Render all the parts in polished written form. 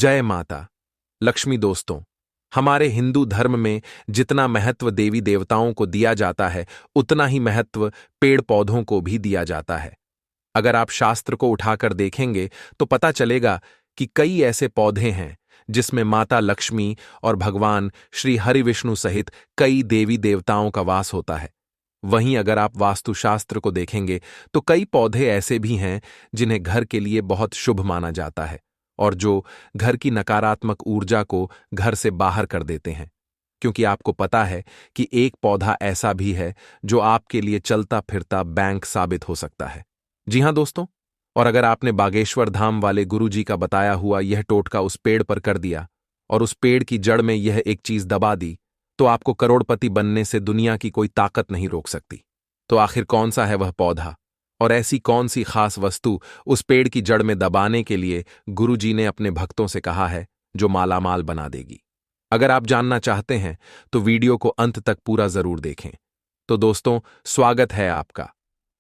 जय माता लक्ष्मी। दोस्तों, हमारे हिंदू धर्म में जितना महत्व देवी देवताओं को दिया जाता है, उतना ही महत्व पेड़ पौधों को भी दिया जाता है। अगर आप शास्त्र को उठाकर देखेंगे तो पता चलेगा कि कई ऐसे पौधे हैं जिसमें माता लक्ष्मी और भगवान श्री हरि विष्णु सहित कई देवी देवताओं का वास होता है। वहीं अगर आप वास्तुशास्त्र को देखेंगे तो कई पौधे ऐसे भी हैं जिन्हें घर के लिए बहुत शुभ माना जाता है और जो घर की नकारात्मक ऊर्जा को घर से बाहर कर देते हैं। क्योंकि आपको पता है कि एक पौधा ऐसा भी है जो आपके लिए चलता फिरता बैंक साबित हो सकता है। जी हां दोस्तों, और अगर आपने बागेश्वर धाम वाले गुरुजी का बताया हुआ यह टोटका उस पेड़ पर कर दिया और उस पेड़ की जड़ में यह एक चीज दबा दी, तो आपको करोड़पति बनने से दुनिया की कोई ताकत नहीं रोक सकती। तो आखिर कौन सा है वह पौधा और ऐसी कौन सी खास वस्तु उस पेड़ की जड़ में दबाने के लिए गुरुजी ने अपने भक्तों से कहा है जो मालामाल बना देगी? अगर आप जानना चाहते हैं तो वीडियो को अंत तक पूरा जरूर देखें। तो दोस्तों, स्वागत है आपका।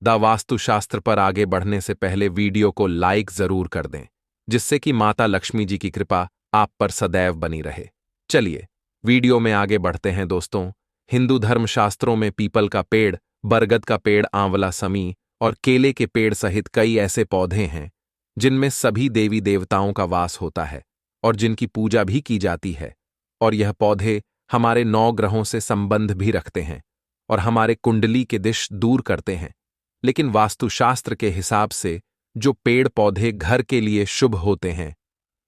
द वास्तुशास्त्र पर आगे बढ़ने से पहले वीडियो को लाइक जरूर कर दें, जिससे कि माता लक्ष्मी जी की कृपा आप पर सदैव बनी रहे। चलिए वीडियो में आगे बढ़ते हैं। दोस्तों, हिंदू धर्म शास्त्रों में पीपल का पेड़, बरगद का पेड़, आंवला, समी और केले के पेड़ सहित कई ऐसे पौधे हैं जिनमें सभी देवी देवताओं का वास होता है और जिनकी पूजा भी की जाती है। और यह पौधे हमारे 9 ग्रहों से संबंध भी रखते हैं और हमारे कुंडली के दिश दूर करते हैं। लेकिन वास्तुशास्त्र के हिसाब से जो पेड़ पौधे घर के लिए शुभ होते हैं,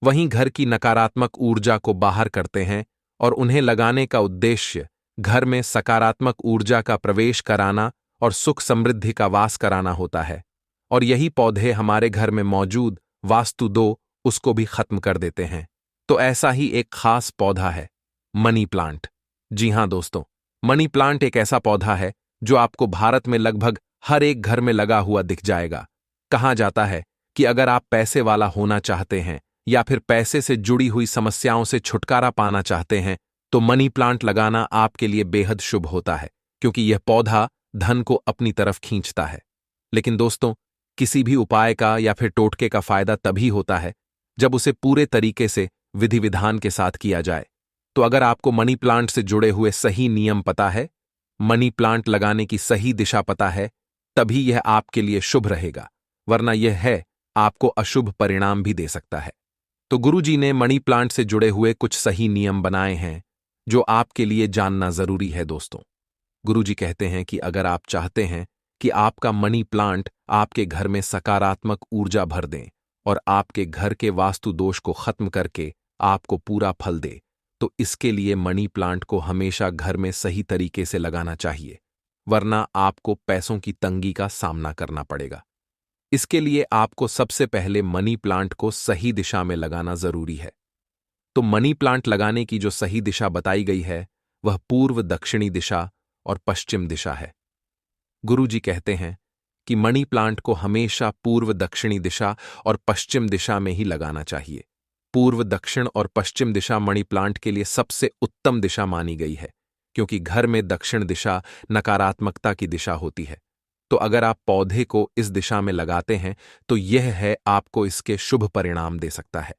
वहीं घर की नकारात्मक ऊर्जा को बाहर करते हैं और उन्हें लगाने का उद्देश्य घर में सकारात्मक ऊर्जा का प्रवेश कराना और सुख समृद्धि का वास कराना होता है। और यही पौधे हमारे घर में मौजूद वास्तु दो उसको भी खत्म कर देते हैं। तो ऐसा ही एक खास पौधा है मनी प्लांट। जी हां दोस्तों, मनी प्लांट एक ऐसा पौधा है जो आपको भारत में लगभग हर एक घर में लगा हुआ दिख जाएगा। कहा जाता है कि अगर आप पैसे वाला होना चाहते हैं या फिर पैसे से जुड़ी हुई समस्याओं से छुटकारा पाना चाहते हैं तो मनी प्लांट लगाना आपके लिए बेहद शुभ होता है, क्योंकि यह पौधा धन को अपनी तरफ खींचता है। लेकिन दोस्तों, किसी भी उपाय का या फिर टोटके का फायदा तभी होता है जब उसे पूरे तरीके से विधि विधान के साथ किया जाए। तो अगर आपको मनी प्लांट से जुड़े हुए सही नियम पता है, मनी प्लांट लगाने की सही दिशा पता है, तभी यह आपके लिए शुभ रहेगा, वरना यह है आपको अशुभ परिणाम भी दे सकता है। तो गुरुजी ने मनी प्लांट से जुड़े हुए कुछ सही नियम बनाए हैं जो आपके लिए जानना जरूरी है। दोस्तों, गुरुजी कहते हैं कि अगर आप चाहते हैं कि आपका मनी प्लांट आपके घर में सकारात्मक ऊर्जा भर दें और आपके घर के वास्तु दोष को खत्म करके आपको पूरा फल दे, तो इसके लिए मनी प्लांट को हमेशा घर में सही तरीके से लगाना चाहिए, वरना आपको पैसों की तंगी का सामना करना पड़ेगा। इसके लिए आपको सबसे पहले मनी प्लांट को सही दिशा में लगाना जरूरी है। तो मनी प्लांट लगाने की जो सही दिशा बताई गई है वह पूर्व दक्षिणी दिशा और पश्चिम दिशा है। गुरुजी कहते हैं कि मनी प्लांट को हमेशा पूर्व दक्षिणी दिशा और पश्चिम दिशा में ही लगाना चाहिए। पूर्व, दक्षिण और पश्चिम दिशा मनी प्लांट के लिए सबसे उत्तम दिशा मानी गई है, क्योंकि घर में दक्षिण दिशा नकारात्मकता की दिशा होती है। तो अगर आप पौधे को इस दिशा में लगाते हैं तो यह है आपको इसके शुभ परिणाम दे सकता है,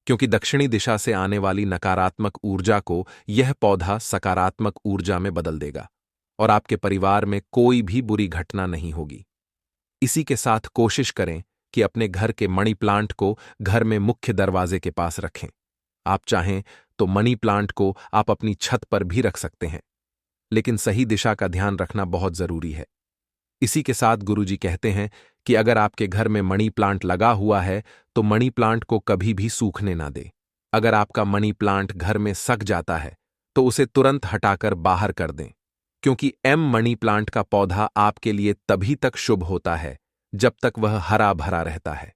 क्योंकि दक्षिणी दिशा से आने वाली नकारात्मक ऊर्जा को यह पौधा सकारात्मक ऊर्जा में बदल देगा और आपके परिवार में कोई भी बुरी घटना नहीं होगी। इसी के साथ कोशिश करें कि अपने घर के मनी प्लांट को घर में मुख्य दरवाजे के पास रखें। आप चाहें तो मनी प्लांट को आप अपनी छत पर भी रख सकते हैं, लेकिन सही दिशा का ध्यान रखना बहुत जरूरी है। इसी के साथ गुरुजी कहते हैं कि अगर आपके घर में मनी प्लांट लगा हुआ है तो मनी प्लांट को कभी भी सूखने ना दें। अगर आपका मनी प्लांट घर में सक जाता है तो उसे तुरंत हटाकर बाहर कर दें, क्योंकि मनी प्लांट का पौधा आपके लिए तभी तक शुभ होता है जब तक वह हरा भरा रहता है।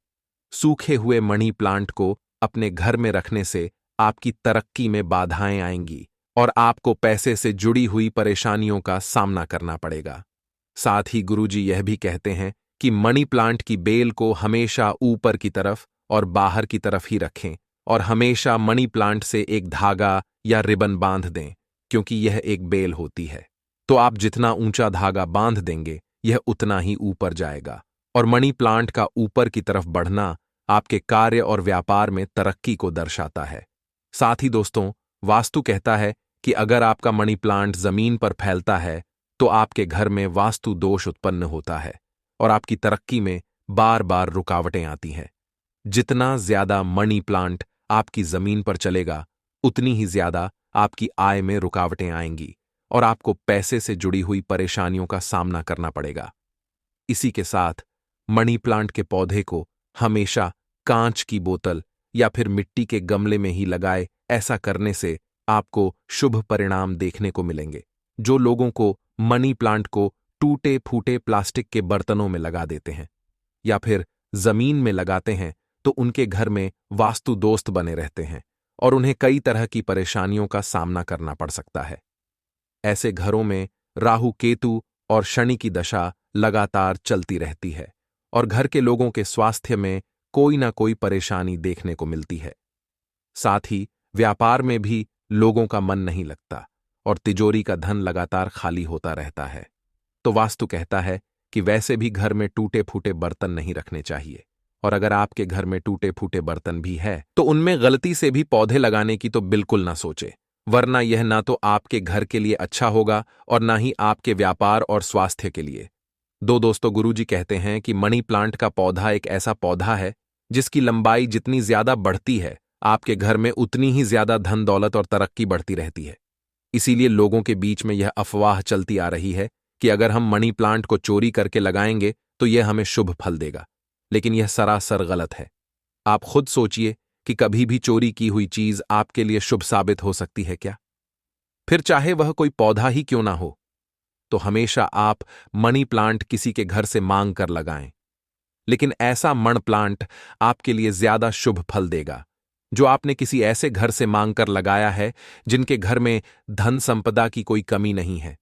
सूखे हुए मनी प्लांट को अपने घर में रखने से आपकी तरक्की में बाधाएं आएंगी और आपको पैसे से जुड़ी हुई परेशानियों का सामना करना पड़ेगा। साथ ही गुरुजी यह भी कहते हैं कि मनी प्लांट की बेल को हमेशा ऊपर की तरफ और बाहर की तरफ ही रखें और हमेशा मनी प्लांट से एक धागा या रिबन बांध दें, क्योंकि यह एक बेल होती है। तो आप जितना ऊंचा धागा बांध देंगे यह उतना ही ऊपर जाएगा और मनी प्लांट का ऊपर की तरफ बढ़ना आपके कार्य और व्यापार में तरक्की को दर्शाता है। साथ ही दोस्तों, वास्तु कहता है कि अगर आपका मनी प्लांट जमीन पर फैलता है तो आपके घर में वास्तु दोष उत्पन्न होता है और आपकी तरक्की में बार बार रुकावटें आती हैं। जितना ज्यादा मनी प्लांट आपकी जमीन पर चलेगा, उतनी ही ज्यादा आपकी आय में रुकावटें आएंगी और आपको पैसे से जुड़ी हुई परेशानियों का सामना करना पड़ेगा। इसी के साथ मनी प्लांट के पौधे को हमेशा कांच की बोतल या फिर मिट्टी के गमले में ही लगाए। ऐसा करने से आपको शुभ परिणाम देखने को मिलेंगे। जो लोगों को मनी प्लांट को टूटे फूटे प्लास्टिक के बर्तनों में लगा देते हैं या फिर जमीन में लगाते हैं, तो उनके घर में वास्तु दोस्त बने रहते हैं और उन्हें कई तरह की परेशानियों का सामना करना पड़ सकता है। ऐसे घरों में राहु केतु और शनि की दशा लगातार चलती रहती है और घर के लोगों के स्वास्थ्य में कोई ना कोई परेशानी देखने को मिलती है। साथ ही व्यापार में भी लोगों का मन नहीं लगता और तिजोरी का धन लगातार खाली होता रहता है। तो वास्तु कहता है कि वैसे भी घर में टूटे फूटे बर्तन नहीं रखने चाहिए, और अगर आपके घर में टूटे फूटे बर्तन भी है तो उनमें गलती से भी पौधे लगाने की तो बिल्कुल ना सोचे, वरना यह ना तो आपके घर के लिए अच्छा होगा और ना ही आपके व्यापार और स्वास्थ्य के लिए। दोस्तों, गुरुजी कहते हैं कि मनी प्लांट का पौधा एक ऐसा पौधा है जिसकी लंबाई जितनी ज्यादा बढ़ती है, आपके घर में उतनी ही ज्यादा धन दौलत और तरक्की बढ़ती रहती है। इसीलिए लोगों के बीच में यह अफवाह चलती आ रही है कि अगर हम मनी प्लांट को चोरी करके लगाएंगे तो यह हमें शुभ फल देगा, लेकिन यह सरासर गलत है। आप खुद सोचिए कि कभी भी चोरी की हुई चीज आपके लिए शुभ साबित हो सकती है क्या? फिर चाहे वह कोई पौधा ही क्यों ना हो। तो हमेशा आप मनी प्लांट किसी के घर से मांग कर लगाएं, लेकिन ऐसा मण प्लांट आपके लिए ज्यादा शुभ फल देगा जो आपने किसी ऐसे घर से मांग कर लगाया है जिनके घर में धन संपदा की कोई कमी नहीं है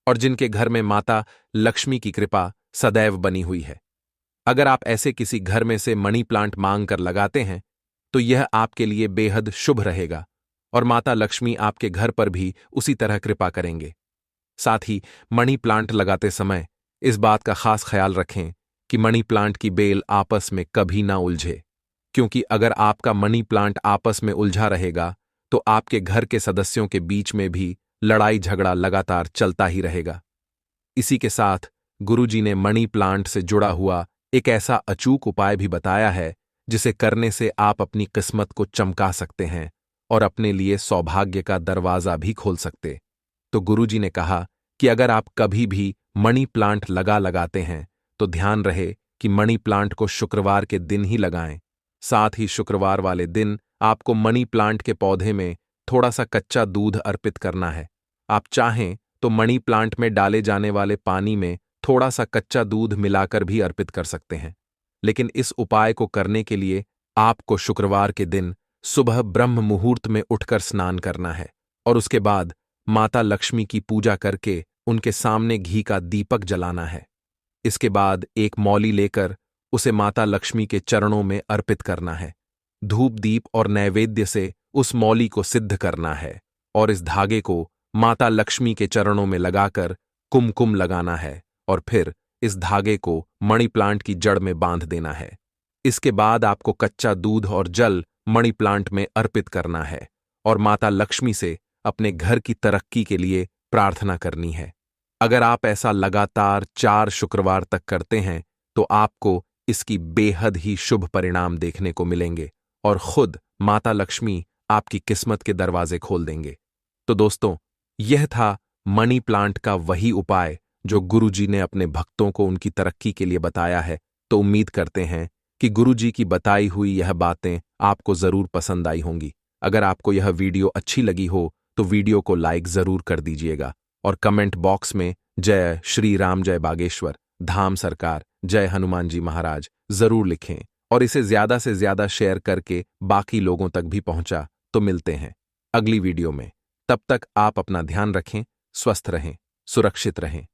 और जिनके घर में माता लक्ष्मी की कृपा सदैव बनी हुई है। अगर आप ऐसे किसी घर में से मनी प्लांट मांग कर लगाते हैं तो यह आपके लिए बेहद शुभ रहेगा और माता लक्ष्मी आपके घर पर भी उसी तरह कृपा करेंगे। साथ ही मनी प्लांट लगाते समय इस बात का खास ख्याल रखें कि मनी प्लांट की बेल आपस में कभी ना उलझे, क्योंकि अगर आपका मनी प्लांट आपस में उलझा रहेगा तो आपके घर के सदस्यों के बीच में भी लड़ाई झगड़ा लगातार चलता ही रहेगा। इसी के साथ गुरुजी ने मनी प्लांट से जुड़ा हुआ एक ऐसा अचूक उपाय भी बताया है जिसे करने से आप अपनी किस्मत को चमका सकते हैं और अपने लिए सौभाग्य का दरवाजा भी खोल सकते। तो गुरुजी ने कहा कि अगर आप कभी भी मनी प्लांट लगाते हैं तो ध्यान रहे कि मनी प्लांट को शुक्रवार के दिन ही लगाएं। साथ ही शुक्रवार वाले दिन आपको मनी प्लांट के पौधे में थोड़ा सा कच्चा दूध अर्पित करना है। आप चाहें तो मनी प्लांट में डाले जाने वाले पानी में थोड़ा सा कच्चा दूध मिलाकर भी अर्पित कर सकते हैं, लेकिन इस उपाय को करने के लिए आपको शुक्रवार के दिन सुबह ब्रह्म मुहूर्त में उठकर स्नान करना है और उसके बाद माता लक्ष्मी की पूजा करके उनके सामने घी का दीपक जलाना है। इसके बाद एक मौली लेकर उसे माता लक्ष्मी के चरणों में अर्पित करना है। धूप दीप और नैवेद्य से उस मौली को सिद्ध करना है और इस धागे को माता लक्ष्मी के चरणों में लगाकर कुमकुम लगाना है और फिर इस धागे को मनी प्लांट की जड़ में बांध देना है। इसके बाद आपको कच्चा दूध और जल मनी प्लांट में अर्पित करना है और माता लक्ष्मी से अपने घर की तरक्की के लिए प्रार्थना करनी है। अगर आप ऐसा लगातार 4 शुक्रवार तक करते हैं तो आपको इसकी बेहद ही शुभ परिणाम देखने को मिलेंगे और खुद माता लक्ष्मी आपकी किस्मत के दरवाजे खोल देंगे। तो दोस्तों, यह था मनी प्लांट का वही उपाय जो गुरुजी ने अपने भक्तों को उनकी तरक्की के लिए बताया है। तो उम्मीद करते हैं कि गुरुजी की बताई हुई यह बातें आपको जरूर पसंद आई होंगी। अगर आपको यह वीडियो अच्छी लगी हो तो वीडियो को लाइक जरूर कर दीजिएगा और कमेंट बॉक्स में जय श्री राम, जय बागेश्वर धाम सरकार, जय हनुमान जी महाराज जरूर लिखें और इसे ज्यादा से ज्यादा शेयर करके बाकी लोगों तक भी पहुंचा। तो मिलते हैं अगली वीडियो में। तब तक आप अपना ध्यान रखें, स्वस्थ रहें, सुरक्षित रहें।